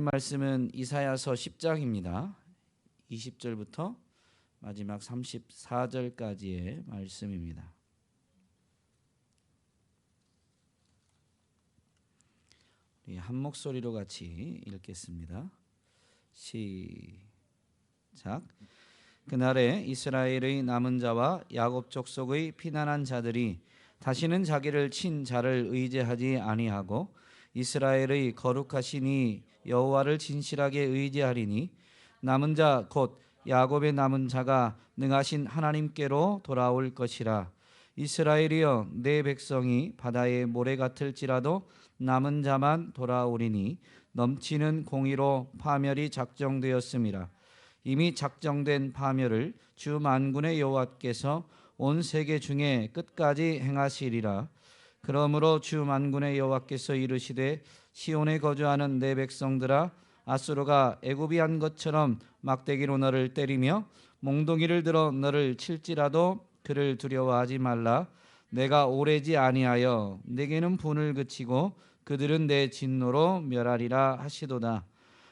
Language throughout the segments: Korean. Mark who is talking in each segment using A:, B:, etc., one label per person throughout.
A: 말씀은 이사야서 10장입니다. 20절부터 마지막 34절까지의 말씀입니다. 우리 한 목소리로 같이 읽겠습니다. 시작. 그날에 이스라엘의 남은 자와 야곱 족속의 피난한 자들이 다시는 자기를 친 자를 의지하지 아니하고 이스라엘의 거룩하시니 여호와를 진실하게 의지하리니 남은 자 곧 야곱의 남은 자가 능하신 하나님께로 돌아올 것이라. 이스라엘이여 내 백성이 바다의 모래 같을지라도 남은 자만 돌아오리니 넘치는 공의로 파멸이 작정되었음이라. 이미 작정된 파멸을 주 만군의 여호와께서 온 세계 중에 끝까지 행하시리라. 그러므로 주 만군의 여호와께서 이르시되 시온에 거주하는 내 백성들아, 아수르가 애굽이 한 것처럼 막대기로 너를 때리며 몽둥이를 들어 너를 칠지라도 그를 두려워하지 말라. 내가 오래지 아니하여 내게는 분을 그치고 그들은 내 진노로 멸하리라 하시도다.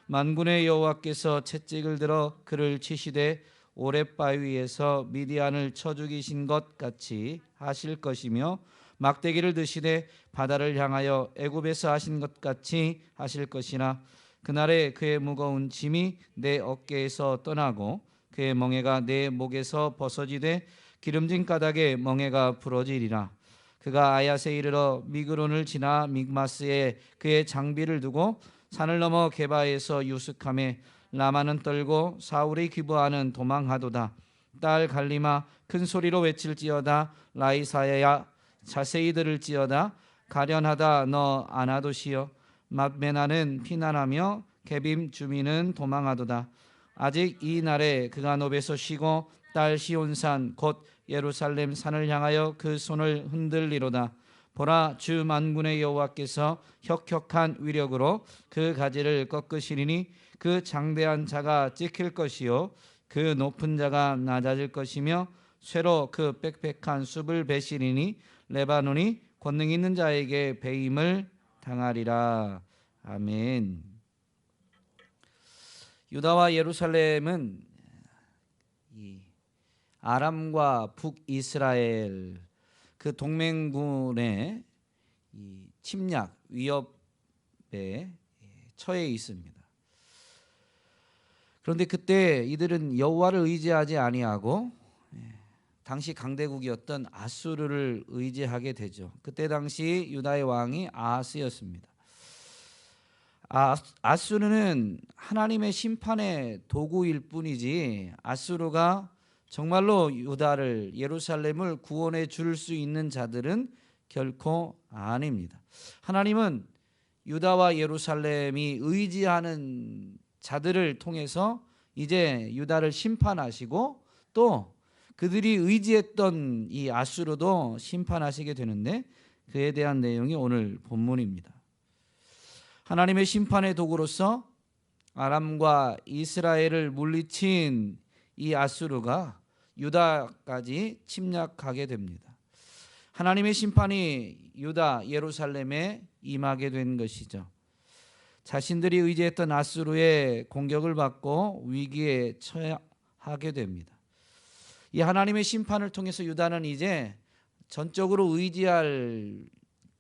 A: 만군의 여호와께서 채찍을 들어 그를 치시되 오랫바위에서 미디안을 쳐 죽이신 것 같이 하실 것이며 막대기를 드시되 바다를 향하여 애굽에서 하신 것 같이 하실 것이나 그날에 그의 무거운 짐이 내 어깨에서 떠나고 그의 멍에가 내 목에서 벗어지되 기름진 가닥에 멍에가 부러지리라. 그가 아얏에 이르러 미그론을 지나 믹마스에 그의 장비를 두고 산을 넘어 게바에서 유숙하며 라마는 떨고 사울의 기브아는 도망하도다. 딸 갈리마 큰 소리로 외칠지어다. 라이사야 자세히 들을지어다. 가련하다 너 아나도시여. 맛메나는 피난하며 게빔 주민은 도망하도다. 아직 이 날에 그가 노베서 쉬고 딸 시온산 곧 예루살렘 산을 향하여 그 손을 흔들리로다. 보라, 주 만군의 여호와께서 혁혁한 위력으로 그 가지를 꺾으시리니 그 장대한 자가 찍힐 것이요 그 높은 자가 낮아질 것이며 쇠로 그 빽빽한 숲을 베시리니 레바논이 권능 있는 자에게 배임을 당하리라. 아멘. 유다와 예루살렘은 이 아람과 북이스라엘 그 동맹군의 이 침략 위협에 처해 있습니다. 그런데 그때 이들은 여호와를 의지하지 아니하고 당시 강대국이었던 아수르를 의지하게 되죠. 그때 당시 유다의 왕이 아하스였습니다. 아수르는 하나님의 심판의 도구일 뿐이지 아수르가 정말로 유다를 예루살렘을 구원해 줄 수 있는 자들은 결코 아닙니다. 하나님은 유다와 예루살렘이 의지하는 자들을 통해서 이제 유다를 심판하시고 또 그들이 의지했던 이 아수르도 심판하시게 되는데 그에 대한 내용이 오늘 본문입니다. 하나님의 심판의 도구로서 아람과 이스라엘을 물리친 이 아수르가 유다까지 침략하게 됩니다. 하나님의 심판이 유다 예루살렘에 임하게 된 것이죠. 자신들이 의지했던 아수르의 공격을 받고 위기에 처하게 됩니다. 이 하나님의 심판을 통해서 유다는 이제 전적으로 의지할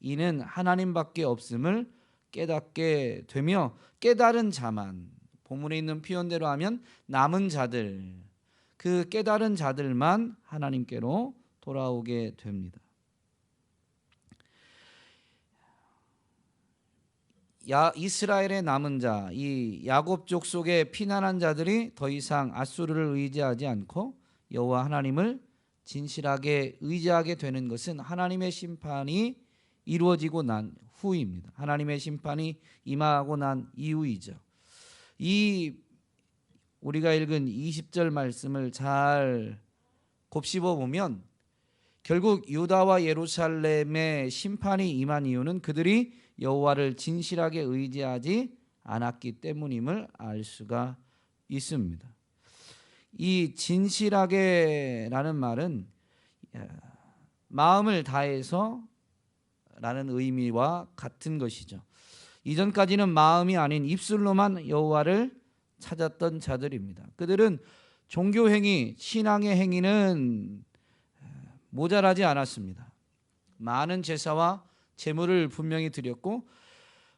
A: 이는 하나님밖에 없음을 깨닫게 되며 깨달은 자만, 본문에 있는 표현대로 하면 남은 자들, 그 깨달은 자들만 하나님께로 돌아오게 됩니다. 이스라엘의 남은 자, 이 야곱 족속의 피난한 자들이 더 이상 아수르를 의지하지 않고 여호와 하나님을 진실하게 의지하게 되는 것은 하나님의 심판이 이루어지고 난 후입니다. 하나님의 심판이 임하고 난 이후이죠. 이 우리가 읽은 20절 말씀을 잘 곱씹어 보면 결국 유다와 예루살렘의 심판이 임한 이유는 그들이 여호와를 진실하게 의지하지 않았기 때문임을 알 수가 있습니다. 이 진실하게라는 말은 마음을 다해서 라는 의미와 같은 것이죠. 이전까지는 마음이 아닌 입술로만 여호와를 찾았던 자들입니다. 그들은 종교 행위, 신앙의 행위는 모자라지 않았습니다. 많은 제사와 제물을 분명히 드렸고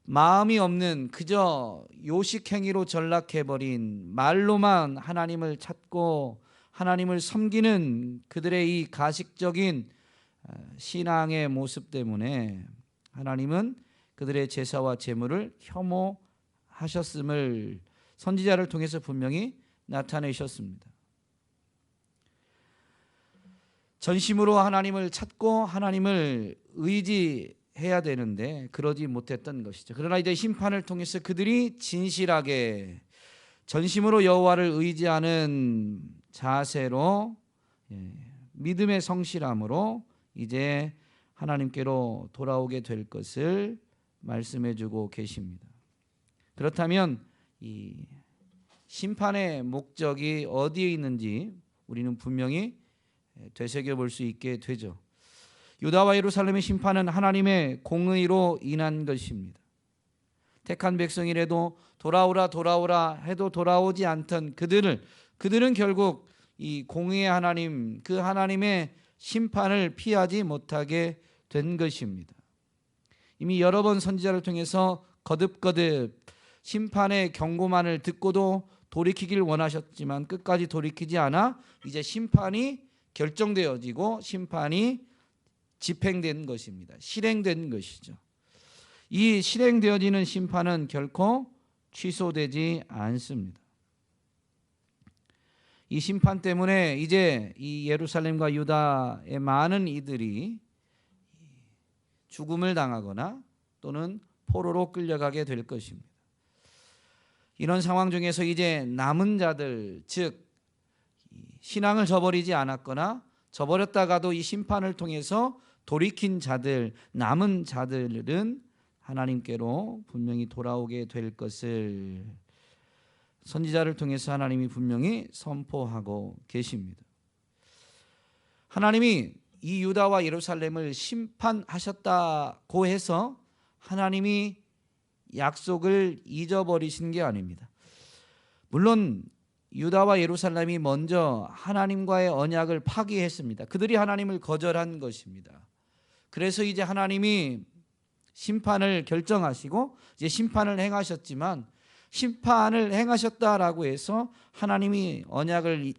A: 마음이 없는 그저 요식 행위로 전락해버린 말로만 하나님을 찾고 하나님을 섬기는 그들의 이 가식적인 신앙의 모습 때문에 하나님은 그들의 제사와 제물을 혐오하셨음을 선지자를 통해서 분명히 나타내셨습니다. 전심으로 하나님을 찾고 하나님을 의지해야 되는데 그러지 못했던 것이죠. 그러나 이제 심판을 통해서 그들이 진실하게 전심으로 여호와를 의지하는 자세로 믿음의 성실함으로 이제 하나님께로 돌아오게 될 것을 말씀해 주고 계십니다. 그렇다면 이 심판의 목적이 어디에 있는지 우리는 분명히 되새겨볼 수 있게 되죠. 유다와 예루살렘의 심판은 하나님의 공의로 인한 것입니다. 택한 백성이라도 돌아오라 돌아오라 해도 돌아오지 않던 그들은 결국 이 공의의 하나님, 그 하나님의 심판을 피하지 못하게 된 것입니다. 이미 여러 번 선지자를 통해서 거듭거듭 심판의 경고만을 듣고도 돌이키길 원하셨지만 끝까지 돌이키지 않아 이제 심판이 결정되어지고 심판이 집행된 것입니다. 실행된 것이죠. 이 실행되어지는 심판은 결코 취소되지 않습니다. 이 심판 때문에 이제 이 예루살렘과 유다의 많은 이들이 죽음을 당하거나 또는 포로로 끌려가게 될 것입니다. 이런 상황 중에서 이제 남은 자들, 즉 신앙을 저버리지 않았거나 저버렸다가도 이 심판을 통해서 돌이킨 자들, 남은 자들은 하나님께로 분명히 돌아오게 될 것을 선지자를 통해서 하나님이 분명히 선포하고 계십니다. 하나님이 이 유다와 예루살렘을 심판하셨다고 해서 하나님이 약속을 잊어버리신 게 아닙니다. 물론 유다와 예루살렘이 먼저 하나님과의 언약을 파기했습니다. 그들이 하나님을 거절한 것입니다. 그래서 이제 하나님이 심판을 결정하시고 이제 심판을 행하셨지만 심판을 행하셨다라고 해서 하나님이 언약을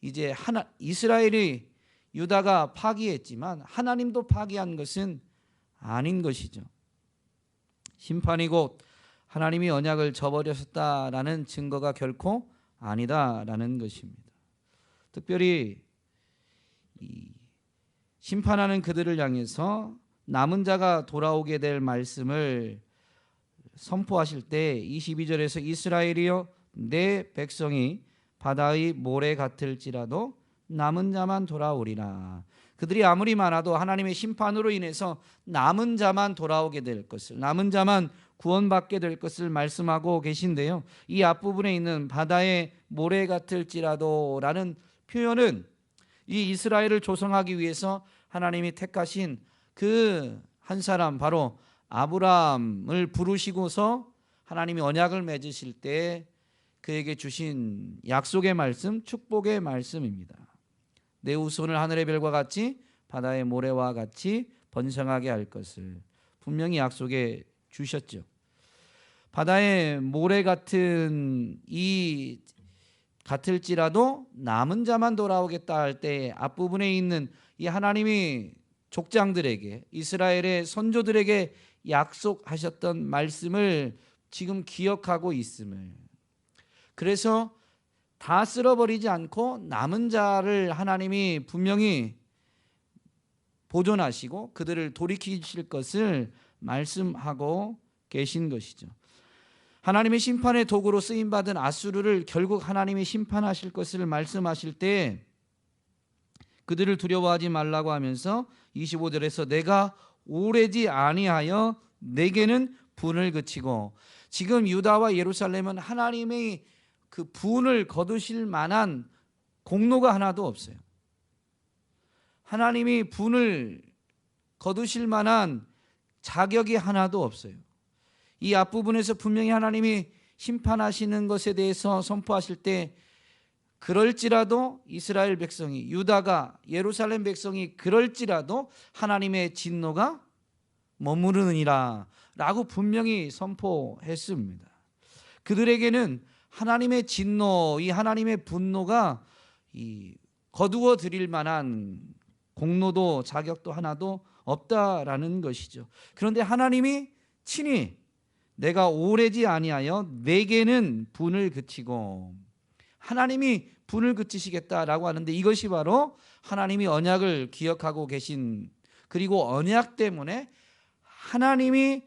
A: 이제 이스라엘이 유다가 파기했지만 하나님도 파기한 것은 아닌 것이죠. 심판이 곧 하나님이 언약을 저버렸다라는 증거가 결코 아니다라는 것입니다. 특별히 이 심판하는 그들을 향해서 남은 자가 돌아오게 될 말씀을 선포하실 때 22절에서 이스라엘이여 내 백성이 바다의 모래 같을지라도 남은 자만 돌아오리라. 그들이 아무리 많아도 하나님의 심판으로 인해서 남은 자만 돌아오게 될 것을, 남은 자만 구원받게 될 것을 말씀하고 계신데요. 이 앞부분에 있는 바다의 모래 같을지라도 라는 표현은 이 이스라엘을 조성하기 위해서 하나님이 택하신 그 한 사람 바로 아브라함을 부르시고서 하나님이 언약을 맺으실 때 그에게 주신 약속의 말씀, 축복의 말씀입니다. 내 후손을 하늘의 별과 같이 바다의 모래와 같이 번성하게 할 것을 분명히 약속해 주셨죠. 바다의 모래 같은 이 같을지라도 남은 자만 돌아오겠다 할 때 앞부분에 있는 이 하나님이 족장들에게 이스라엘의 선조들에게 약속하셨던 말씀을 지금 기억하고 있음을, 그래서 다 쓸어버리지 않고 남은 자를 하나님이 분명히 보존하시고 그들을 돌이키실 것을 말씀하고 계신 것이죠. 하나님의 심판의 도구로 쓰임받은 아수르를 결국 하나님이 심판하실 것을 말씀하실 때 그들을 두려워하지 말라고 하면서 25절에서 내가 오래지 아니하여 내게는 분을 그치고, 지금 유다와 예루살렘은 하나님의 그 분을 거두실 만한 공로가 하나도 없어요. 하나님이 분을 거두실 만한 자격이 하나도 없어요. 이 앞부분에서 분명히 하나님이 심판하시는 것에 대해서 선포하실 때 그럴지라도 이스라엘 백성이, 유다가, 예루살렘 백성이 그럴지라도 하나님의 진노가 머무르느니라 라고 분명히 선포했습니다. 그들에게는 하나님의 진노, 이 하나님의 분노가 거두어 드릴 만한 공로도 자격도 하나도 없다라는 것이죠. 그런데 하나님이 친히 내가 오래지 아니하여 내게는 분을 그치고, 하나님이 분을 그치시겠다라고 하는데 이것이 바로 하나님이 언약을 기억하고 계신, 그리고 언약 때문에 하나님이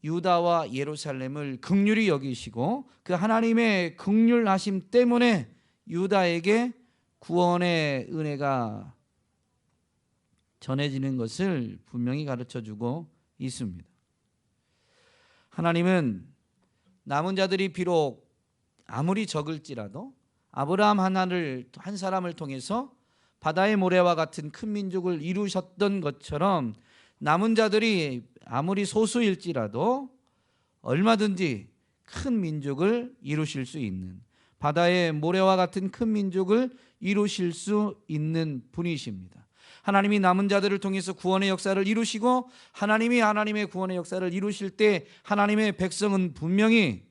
A: 유다와 예루살렘을 긍휼히 여기시고 그 하나님의 긍휼하심 때문에 유다에게 구원의 은혜가 전해지는 것을 분명히 가르쳐주고 있습니다. 하나님은 남은 자들이 비록 아무리 적을지라도 아브라함 한 사람을 통해서 바다의 모래와 같은 큰 민족을 이루셨던 것처럼 남은 자들이 아무리 소수일지라도 얼마든지 큰 민족을 이루실 수 있는, 바다의 모래와 같은 큰 민족을 이루실 수 있는 분이십니다. 하나님이 남은 자들을 통해서 구원의 역사를 이루시고 하나님이 하나님의 구원의 역사를 이루실 때 하나님의 백성은 분명히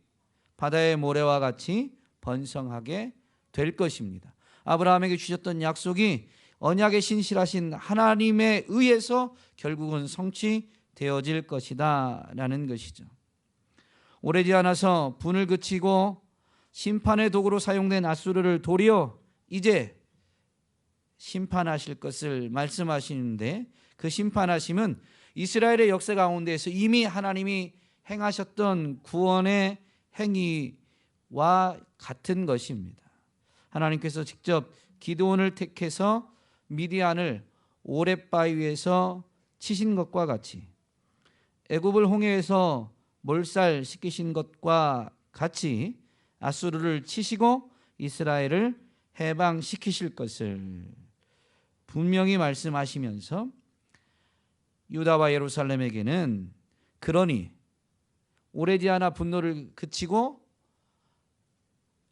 A: 바다의 모래와 같이 번성하게 될 것입니다. 아브라함에게 주셨던 약속이 언약에 신실하신 하나님에 의해서 결국은 성취되어질 것이다 라는 것이죠. 오래지 않아서 분을 그치고 심판의 도구로 사용된 앗수르를 도리어 이제 심판하실 것을 말씀하시는데, 그 심판하심은 이스라엘의 역사 가운데에서 이미 하나님이 행하셨던 구원의 행위와 같은 것입니다. 하나님께서 직접 기드온을 택해서 미디안을 오랫바위 위에서 치신 것과 같이, 애굽을 홍해에서 몰살시키신 것과 같이 앗수르를 치시고 이스라엘을 해방시키실 것을 분명히 말씀하시면서 유다와 예루살렘에게는 그러니 오래지 않아 분노를 그치고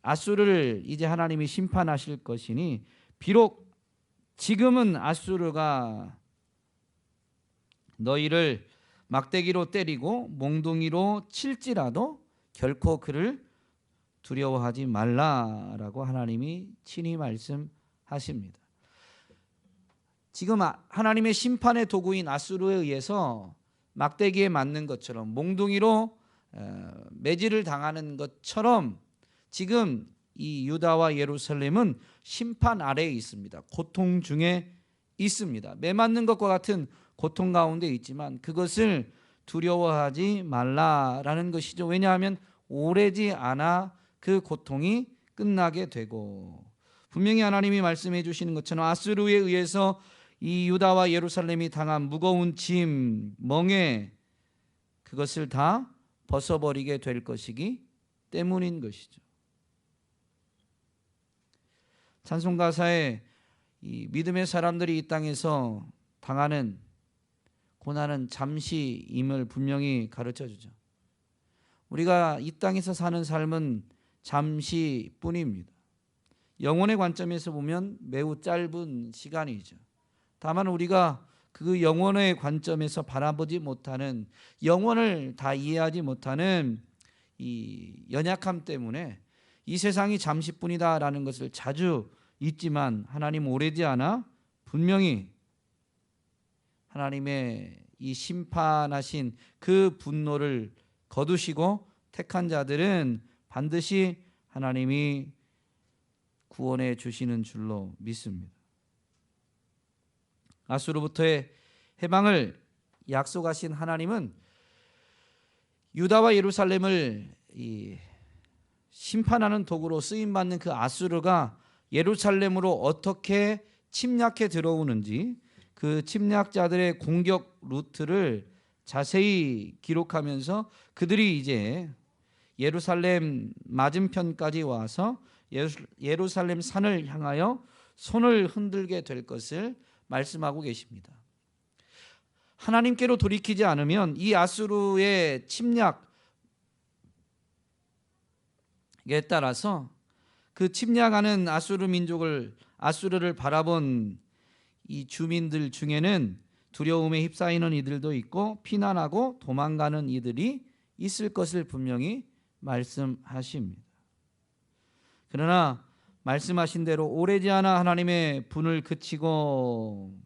A: 앗수르를 이제 하나님이 심판하실 것이니 비록 지금은 앗수르가 너희를 막대기로 때리고 몽둥이로 칠지라도 결코 그를 두려워하지 말라라고 하나님이 친히 말씀하십니다. 지금 하나님의 심판의 도구인 앗수르에 의해서 막대기에 맞는 것처럼 몽둥이로 매질을 당하는 것처럼 지금 이 유다와 예루살렘은 심판 아래에 있습니다. 고통 중에 있습니다. 매맞는 것과 같은 고통 가운데 있지만 그것을 두려워하지 말라라는 것이죠. 왜냐하면 오래지 않아 그 고통이 끝나게 되고, 분명히 하나님이 말씀해 주시는 것처럼 앗수르에 의해서 이 유다와 예루살렘이 당한 무거운 짐, 멍에 그것을 다 벗어버리게 될 것이기 때문인 것이죠. 찬송 가사에 이 믿음의 사람들이 이 땅에서 당하는 고난은 잠시임을 분명히 가르쳐 주죠. 우리가 이 땅에서 사는 삶은 잠시뿐입니다. 영혼의 관점에서 보면 매우 짧은 시간이죠. 다만 우리가 그 영혼의 관점에서 바라보지 못하는, 영혼을 다 이해하지 못하는 이 연약함 때문에 이 세상이 잠시뿐이다라는 것을 자주 잊지만, 하나님 오래지 않아 분명히 하나님의 이 심판하신 그 분노를 거두시고 택한 자들은 반드시 하나님이 구원해 주시는 줄로 믿습니다. 앗수르부터의 해방을 약속하신 하나님은 유다와 예루살렘을 심판하는 도구로 쓰임받는 그 앗수르가 예루살렘으로 어떻게 침략해 들어오는지, 그 침략자들의 공격 루트를 자세히 기록하면서 그들이 이제 예루살렘 맞은편까지 와서 예루살렘 산을 향하여 손을 흔들게 될 것을 말씀하고 계십니다. 하나님께로 돌이키지 않으면 이 아수르의 침략에 따라서 그 침략하는 아수르를 바라본 이 주민들 중에는 두려움에 휩싸이는 이들도 있고 피난하고 도망가는 이들이 있을 것을 분명히 말씀하십니다. 그러나 말씀하신 대로 오래지 않아 하나님의 분을 그치고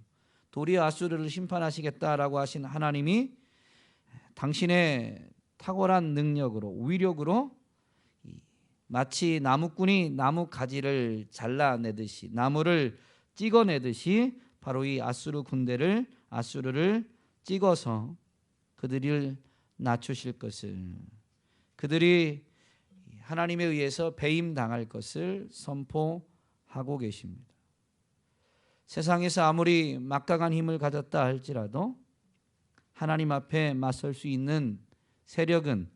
A: 도리어 아수르를 심판하시겠다라고 하신 하나님이 당신의 탁월한 능력으로 위력으로 마치 나무꾼이 나무 가지를 잘라내듯이 나무를 찍어내듯이 바로 이 아수르를 찍어서 그들을 낮추실 것을, 그들이 하나님에 의해서 배임당할 것을 선포하고 계십니다. 세상에서 아무리 막강한 힘을 가졌다 할지라도 하나님 앞에 맞설 수 있는 세력은,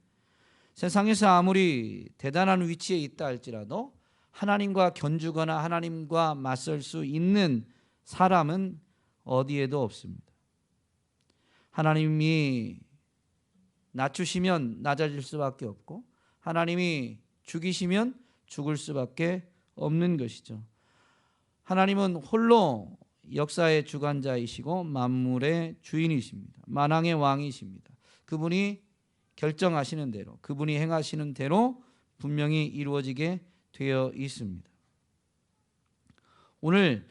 A: 세상에서 아무리 대단한 위치에 있다 할지라도 하나님과 견주거나 하나님과 맞설 수 있는 사람은 어디에도 없습니다. 하나님이 낮추시면 낮아질 수밖에 없고 하나님이 죽이시면 죽을 수밖에 없는 것이죠. 하나님은 홀로 역사의 주관자이시고 만물의 주인이십니다. 만왕의 왕이십니다. 그분이 결정하시는 대로, 그분이 행하시는 대로 분명히 이루어지게 되어 있습니다. 오늘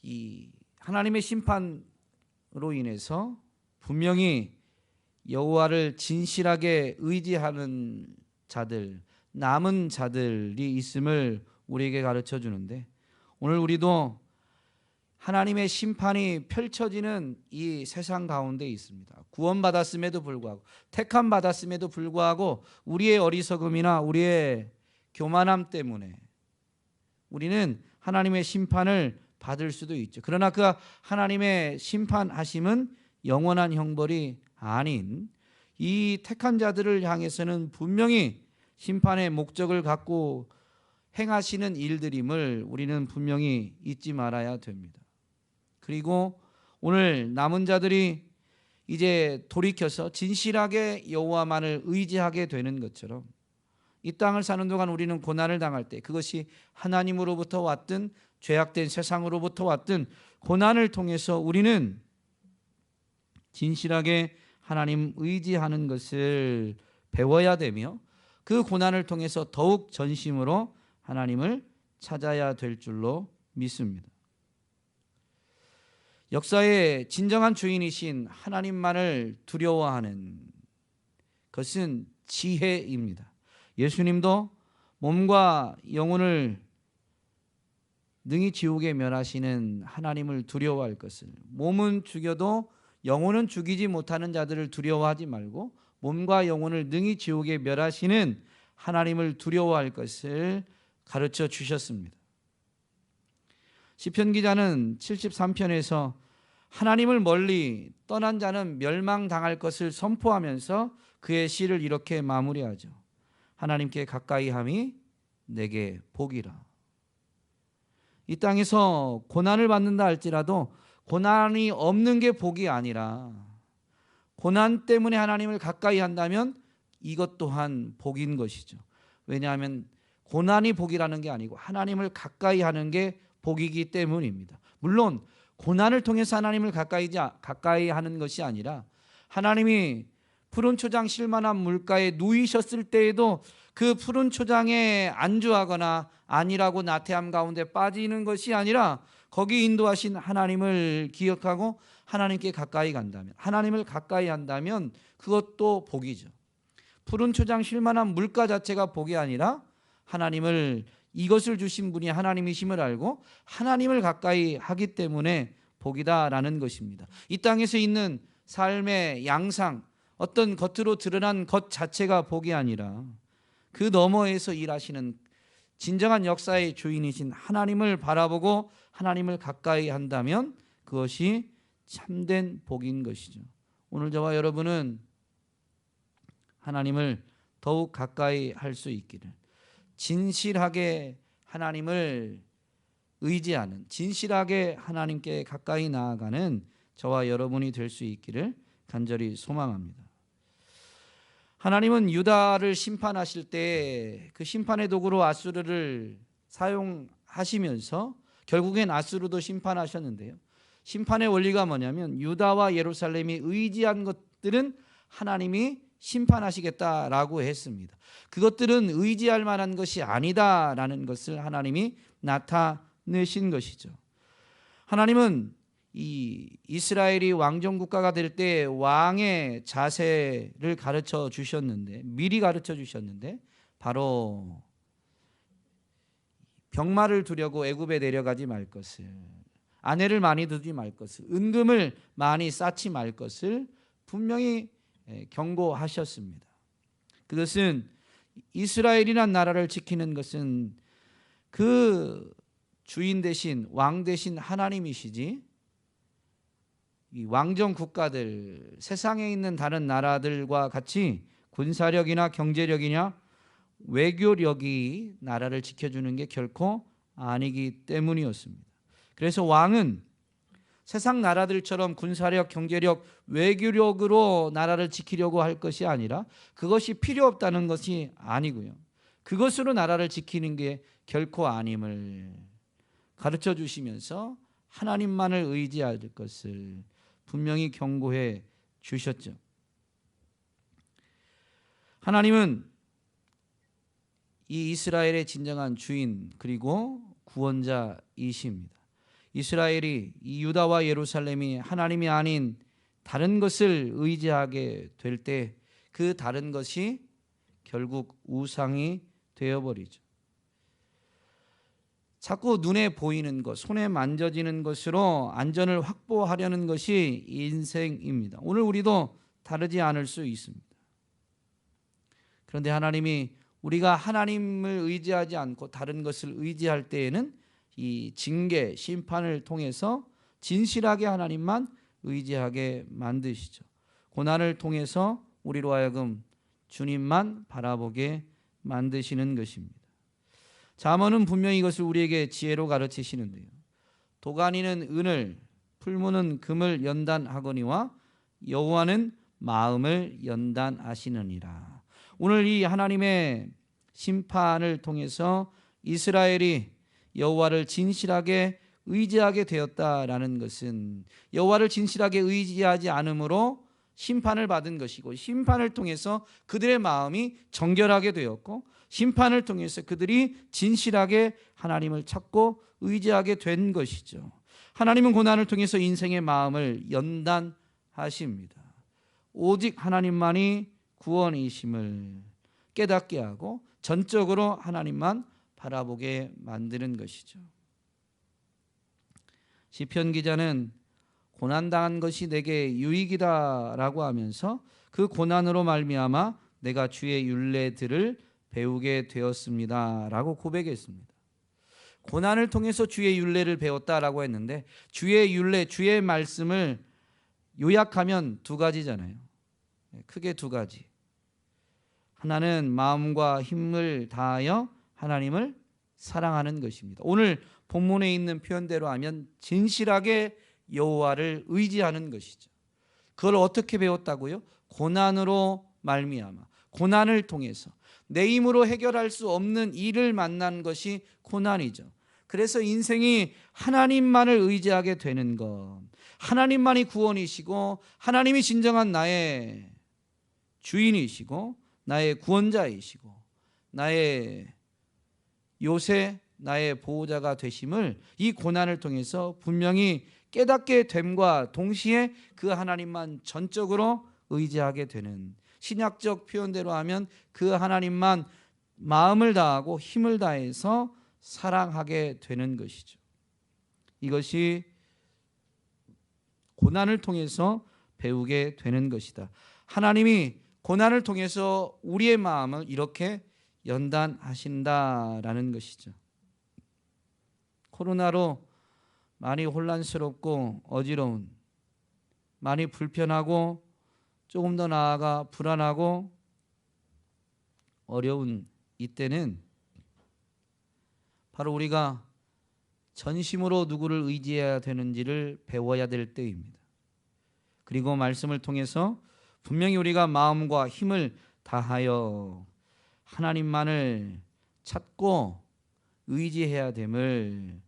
A: 이 하나님의 심판으로 인해서 분명히 여호와를 진실하게 의지하는 자들, 남은 자들이 있음을 우리에게 가르쳐 주는데, 오늘 우리도 하나님의 심판이 펼쳐지는 이 세상 가운데 있습니다. 구원받았음에도 불구하고, 택함 받았음에도 불구하고 우리의 어리석음이나 우리의 교만함 때문에 우리는 하나님의 심판을 받을 수도 있죠. 그러나 그 하나님의 심판하심은 영원한 형벌이 아닌 이 택한 자들을 향해서는 분명히 심판의 목적을 갖고 행하시는 일들임을 우리는 분명히 잊지 말아야 됩니다. 그리고 오늘 남은 자들이 이제 돌이켜서 진실하게 여호와만을 의지하게 되는 것처럼 이 땅을 사는 동안 우리는 고난을 당할 때, 그것이 하나님으로부터 왔든 죄악된 세상으로부터 왔든 고난을 통해서 우리는 진실하게 하나님 의지하는 것을 배워야 되며 그 고난을 통해서 더욱 전심으로 하나님을 찾아야 될 줄로 믿습니다. 역사의 진정한 주인이신 하나님만을 두려워하는 것은 지혜입니다. 예수님도 몸과 영혼을 능히 지옥에 멸하시는 하나님을 두려워할 것을, 몸은 죽여도 영혼은 죽이지 못하는 자들을 두려워하지 말고 몸과 영혼을 능히 지옥에 멸하시는 하나님을 두려워할 것을 가르쳐 주셨습니다. 시편 기자는 73편에서 하나님을 멀리 떠난 자는 멸망당할 것을 선포하면서 그의 시를 이렇게 마무리하죠. 하나님께 가까이함이 내게 복이라. 이 땅에서 고난을 받는다 할지라도 고난이 없는 게 복이 아니라 고난 때문에 하나님을 가까이 한다면 이것 또한 복인 것이죠. 왜냐하면 고난이 복이라는 게 아니고 하나님을 가까이 하는 게 복이기 때문입니다. 물론 고난을 통해서 하나님을 가까이 하는 것이 아니라 하나님이 푸른 초장 실만한 물가에 누이셨을 때에도 그 푸른 초장에 안주하거나 아니라고 나태함 가운데 빠지는 것이 아니라 거기 인도하신 하나님을 기억하고 하나님께 가까이 간다면, 하나님을 가까이 한다면 그것도 복이죠. 푸른 초장 실만한 물가 자체가 복이 아니라 하나님을, 이것을 주신 분이 하나님이심을 알고 하나님을 가까이 하기 때문에 복이다라는 것입니다. 이 땅에서 있는 삶의 양상, 어떤 겉으로 드러난 것 자체가 복이 아니라 그 너머에서 일하시는 진정한 역사의 주인이신 하나님을 바라보고 하나님을 가까이 한다면 그것이 참된 복인 것이죠. 오늘 저와 여러분은 하나님을 더욱 가까이 할 수 있기를, 진실하게 하나님을 의지하는, 진실하게 하나님께 가까이 나아가는 저와 여러분이 될 수 있기를 간절히 소망합니다. 하나님은 유다를 심판하실 때 그 심판의 도구로 아수르를 사용하시면서 결국엔 아수르도 심판하셨는데요. 심판의 원리가 뭐냐면 유다와 예루살렘이 의지한 것들은 하나님이 심판하시겠다라고 했습니다. 그것들은 의지할 만한 것이 아니다라는 것을 하나님이 나타내신 것이죠. 하나님은 이 이스라엘이 왕정 국가가 될 때 왕의 자세를 가르쳐 주셨는데, 미리 가르쳐 주셨는데, 바로 병마를 두려고 애굽에 내려가지 말 것을, 아내를 많이 두지 말 것을, 은금을 많이 쌓지 말 것을 분명히 경고하셨습니다. 그것은 이스라엘이란 나라를 지키는 것은 그 주인 대신 왕 대신 하나님이시지, 이 왕정 국가들, 세상에 있는 다른 나라들과 같이 군사력이나 경제력이나 외교력이 나라를 지켜주는 게 결코 아니기 때문이었습니다. 그래서 왕은 세상 나라들처럼 군사력, 경제력, 외교력으로 나라를 지키려고 할 것이 아니라 그것이 필요 없다는 것이 아니고요. 그것으로 나라를 지키는 게 결코 아님을 가르쳐 주시면서 하나님만을 의지할 것을 분명히 경고해 주셨죠. 하나님은 이 이스라엘의 진정한 주인 그리고 구원자이십니다. 이스라엘이 이 유다와 예루살렘이 하나님이 아닌 다른 것을 의지하게 될 때 그 다른 것이 결국 우상이 되어버리죠. 자꾸 눈에 보이는 것, 손에 만져지는 것으로 안전을 확보하려는 것이 인생입니다. 오늘 우리도 다르지 않을 수 있습니다. 그런데 하나님이 우리가 하나님을 의지하지 않고 다른 것을 의지할 때에는 이 징계, 심판을 통해서 진실하게 하나님만 의지하게 만드시죠. 고난을 통해서 우리로 하여금 주님만 바라보게 만드시는 것입니다. 잠언은 분명히 이것을 우리에게 지혜로 가르치시는데요. 도가니는 은을, 풀무는 금을 연단하거니와 여호와는 마음을 연단하시느니라. 오늘 이 하나님의 심판을 통해서 이스라엘이 여호와를 진실하게 의지하게 되었다라는 것은 여호와를 진실하게 의지하지 않으므로 심판을 받은 것이고, 심판을 통해서 그들의 마음이 정결하게 되었고, 심판을 통해서 그들이 진실하게 하나님을 찾고 의지하게 된 것이죠. 하나님은 고난을 통해서 인생의 마음을 연단하십니다. 오직 하나님만이 구원이심을 깨닫게 하고 전적으로 하나님만 바라보게 만드는 것이죠. 시편 기자는 고난당한 것이 내게 유익이다라고 하면서 그 고난으로 말미암아 내가 주의 율례들을 배우게 되었습니다라고 고백했습니다. 고난을 통해서 주의 율례를 배웠다라고 했는데, 주의 율례, 주의 말씀을 요약하면 두 가지잖아요. 크게 두 가지. 하나는 마음과 힘을 다하여 하나님을 사랑하는 것입니다. 오늘 본문에 있는 표현대로 하면 진실하게 여호와를 의지하는 것이죠. 그걸 어떻게 배웠다고요? 고난으로 말미암아, 고난을 통해서 내 힘으로 해결할 수 없는 일을 만난 것이 고난이죠. 그래서 인생이 하나님만을 의지하게 되는 것, 하나님만이 구원이시고 하나님이 진정한 나의 주인이시고 나의 구원자이시고 나의 요새 나의 보호자가 되심을 이 고난을 통해서 분명히 깨닫게 됨과 동시에 그 하나님만 전적으로 의지하게 되는, 신약적 표현대로 하면 그 하나님만 마음을 다하고 힘을 다해서 사랑하게 되는 것이죠. 이것이 고난을 통해서 배우게 되는 것이다. 하나님이 고난을 통해서 우리의 마음을 이렇게 연단하신다라는 것이죠. 코로나로 많이 혼란스럽고 어지러운, 많이 불편하고 조금 더 나아가 불안하고 어려운 이때는 바로 우리가 전심으로 누구를 의지해야 되는지를 배워야 될 때입니다. 그리고 말씀을 통해서 분명히 우리가 마음과 힘을 다하여 하나님만을 찾고 의지해야 됨을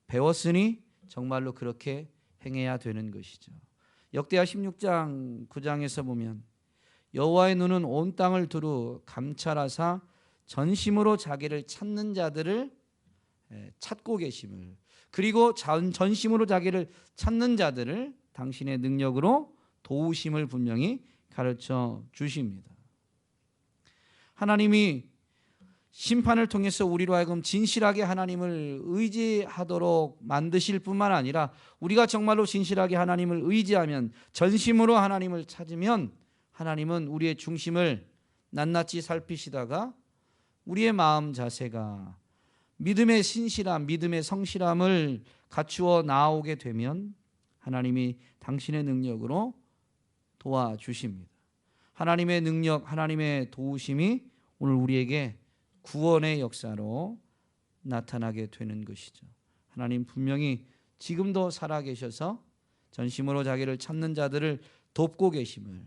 A: 배웠으니 정말로 그렇게 행해야 되는 것이죠. 역대하 16장 9장에서 보면 여호와의 눈은 온 땅을 두루 감찰하사 전심으로 자기를 찾는 자들을 찾고 계심을, 그리고 전심으로 자기를 찾는 자들을 당신의 능력으로 도우심을 분명히 가르쳐 주십니다. 하나님이 심판을 통해서 우리로 하여금 진실하게 하나님을 의지하도록 만드실 뿐만 아니라 우리가 정말로 진실하게 하나님을 의지하면, 전심으로 하나님을 찾으면 하나님은 우리의 중심을 낱낱이 살피시다가 우리의 마음 자세가 믿음의 신실함, 믿음의 성실함을 갖추어 나오게 되면 하나님이 당신의 능력으로 도와주십니다. 하나님의 능력, 하나님의 도우심이 오늘 우리에게 구원의 역사로 나타나게 되는 것이죠. 하나님 분명히 지금도 살아계셔서 전심으로 자기를 찾는 자들을 돕고 계심을,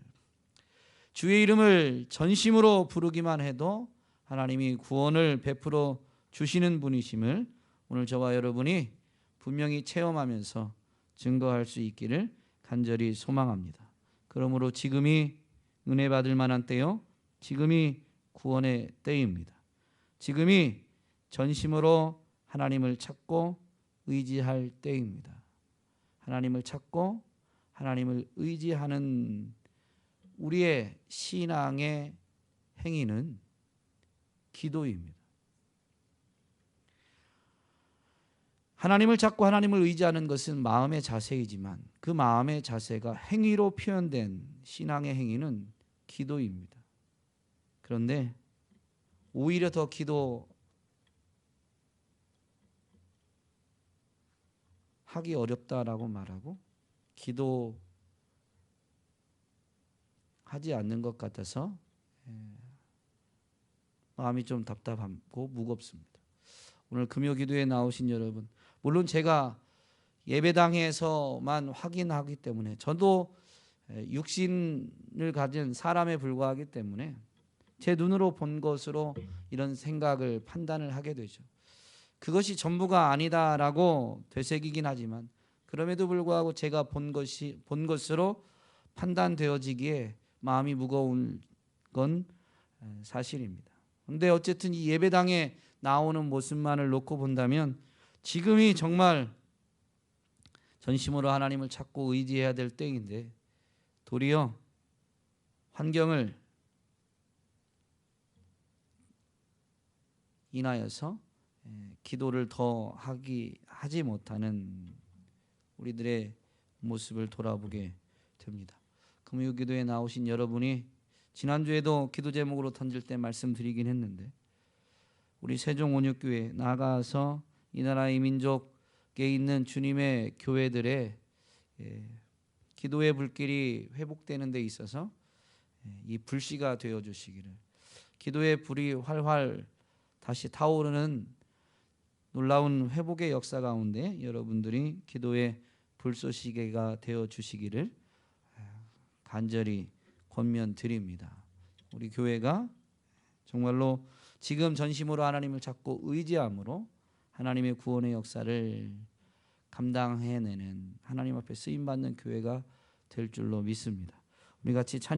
A: 주의 이름을 전심으로 부르기만 해도 하나님이 구원을 베풀어 주시는 분이심을 오늘 저와 여러분이 분명히 체험하면서 증거할 수 있기를 간절히 소망합니다. 그러므로 지금이 은혜 받을 만한 때요, 지금이 구원의 때입니다. 지금이 전심으로 하나님을 찾고 의지할 때입니다. 하나님을 찾고 하나님을 의지하는 우리의 신앙의 행위는 기도입니다. 하나님을 찾고 하나님을 의지하는 것은 마음의 자세이지만 그 마음의 자세가 행위로 표현된 신앙의 행위는 기도입니다. 그런데 오히려 더 기도하기 어렵다라고 말하고 기도하지 않는 것 같아서 마음이 좀 답답하고 무겁습니다. 오늘 금요 기도에 나오신 여러분, 물론 제가 예배당에서만 확인하기 때문에, 저도 육신을 가진 사람에 불과하기 때문에 제 눈으로 본 것으로 이런 생각을 판단을 하게 되죠. 그것이 전부가 아니다라고 되새기긴 하지만 그럼에도 불구하고 제가 본 것으로 판단되어지기에 마음이 무거운 건 사실입니다. 그런데 어쨌든 이 예배당에 나오는 모습만을 놓고 본다면 지금이 정말 전심으로 하나님을 찾고 의지해야 될 때인데 도리어 환경을 인하여서 기도를 더 하지 못하는 우리들의 모습을 돌아보게 됩니다. 금요 기도에 나오신 여러분이 지난주에도 기도 제목으로 던질 때 말씀드리긴 했는데, 우리 세종온육교회 나아가서 이 나라의 민족에 있는 주님의 교회들의 기도의 불길이 회복되는 데 있어서 이 불씨가 되어 주시기를, 기도의 불이 활활 다시 타오르는 놀라운 회복의 역사 가운데 여러분들이 기도의 불쏘시개가 되어 주시기를 간절히 권면드립니다. 우리 교회가 정말로 지금 전심으로 하나님을 찾고 의지함으로 하나님의 구원의 역사를 감당해내는, 하나님 앞에 쓰임받는 교회가 될 줄로 믿습니다. 우리 같이 찬